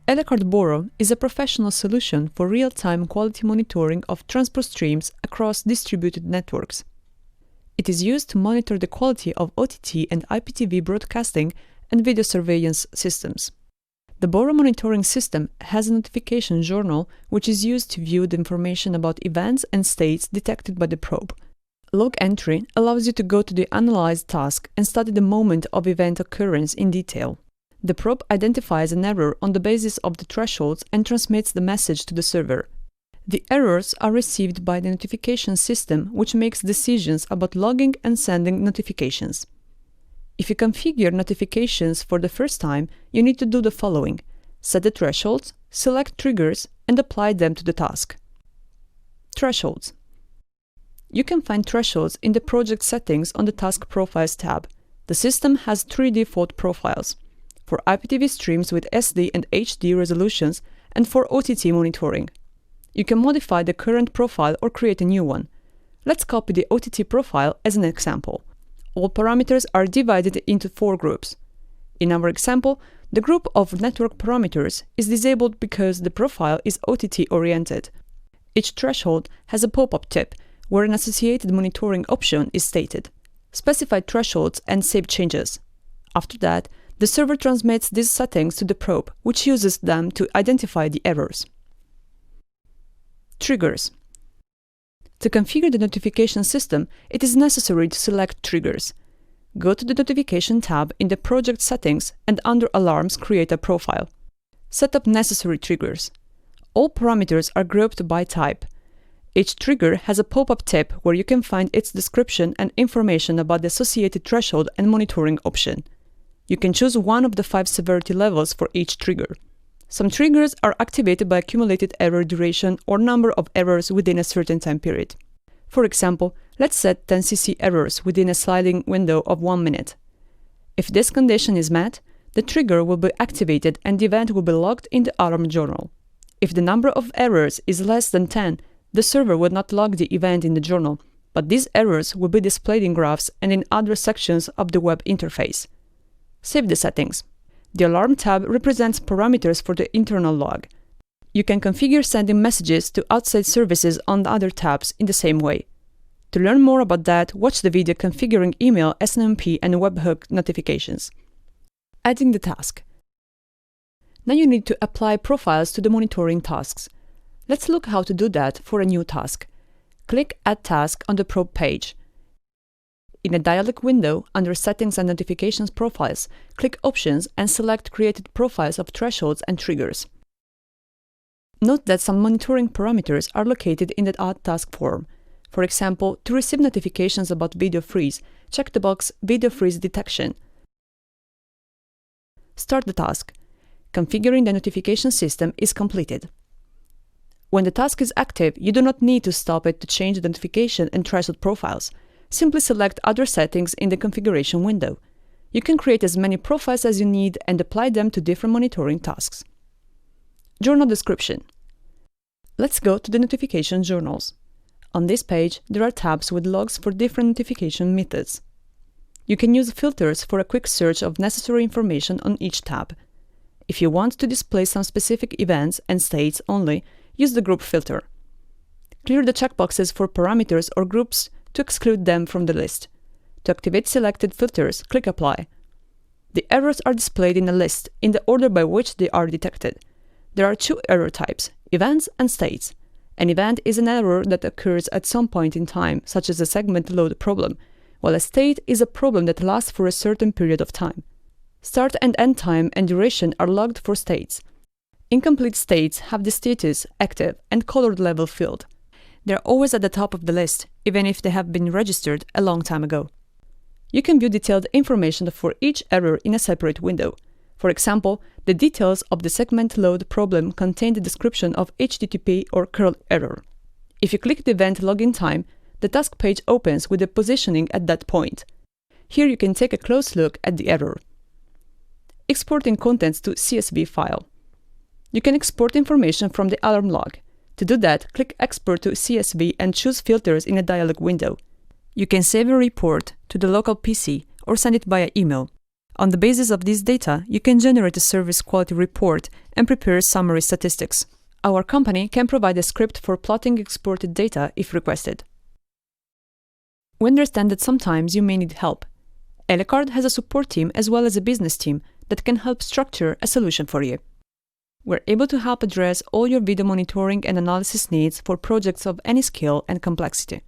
Elecard Boro is a professional solution for real-time quality monitoring of transport streams across distributed networks. It is used to monitor the quality of OTT and IPTV broadcasting and video surveillance systems. The Boro monitoring system has a notification journal which is used to view the information about events and states detected by the probe. Log entry allows you to go to the analyzed task and study the moment of event occurrence in detail. The probe identifies an error on the basis of the thresholds and transmits the message to the server. The errors are received by the notification system, which makes decisions about logging and sending notifications. If you configure notifications for the first time, you need to do the following: set the thresholds, select triggers, and apply them to the task. Thresholds. You can find thresholds in the project settings on the Task Profiles tab. The system has 3 default profiles: for IPTV streams with SD and HD resolutions, and for OTT monitoring. You can modify the current profile or create a new one. Let's copy the OTT profile as an example. All parameters are divided into 4 groups. In our example, the group of network parameters is disabled because the profile is OTT-oriented. Each threshold has a pop-up tip where an associated monitoring option is stated. Specify thresholds and save changes. After that, the server transmits these settings to the probe, which uses them to identify the errors. Triggers. To configure the notification system, it is necessary to select triggers. Go to the Notification tab in the Project Settings and under Alarms create a profile. Set up necessary triggers. All parameters are grouped by type. Each trigger has a pop-up tip where you can find its description and information about the associated threshold and monitoring option. You can choose one of the 5 severity levels for each trigger. Some triggers are activated by accumulated error duration or number of errors within a certain time period. For example, let's set 10 cc errors within a sliding window of 1 minute. If this condition is met, the trigger will be activated and the event will be logged in the alarm journal. If the number of errors is less than 10, the server will not log the event in the journal, but these errors will be displayed in graphs and in other sections of the web interface. Save the settings. The Alarm tab represents parameters for the internal log. You can configure sending messages to outside services on the other tabs in the same way. To learn more about that, watch the video Configuring Email, SNMP and Webhook Notifications. Adding the task. Now you need to apply profiles to the monitoring tasks. Let's look how to do that for a new task. Click Add Task on the probe page. In a dialog window, under Settings and Notifications Profiles, click Options and select Created Profiles of Thresholds and Triggers. Note that some monitoring parameters are located in the Add Task form. For example, to receive notifications about video freeze, check the box Video Freeze Detection. Start the task. Configuring the notification system is completed. When the task is active, you do not need to stop it to change the notification and threshold profiles. Simply select other settings in the configuration window. You can create as many profiles as you need and apply them to different monitoring tasks. Journal description. Let's go to the notification journals. On this page, there are tabs with logs for different notification methods. You can use filters for a quick search of necessary information on each tab. If you want to display some specific events and states only, use the group filter. Clear the checkboxes for parameters or groups to exclude them from the list. To activate selected filters, click Apply. The errors are displayed in a list in the order by which they are detected. There are 2 error types: events and states. An event is an error that occurs at some point in time, such as a segment load problem, while a state is a problem that lasts for a certain period of time. Start and end time and duration are logged for states. Incomplete states have the status, active, and colored level field. They are always at the top of the list, even if they have been registered a long time ago. You can view detailed information for each error in a separate window. For example, the details of the segment load problem contain the description of HTTP or curl error. If you click the event login time, the task page opens with the positioning at that point. Here you can take a close look at the error. Exporting contents to CSV file. You can export information from the alarm log. To do that, click Export to CSV and choose Filters in a dialog window. You can save a report to the local PC or send it via email. On the basis of this data, you can generate a service quality report and prepare summary statistics. Our company can provide a script for plotting exported data if requested. We understand that sometimes you may need help. Elecard has a support team as well as a business team that can help structure a solution for you. We're able to help address all your video monitoring and analysis needs for projects of any scale and complexity.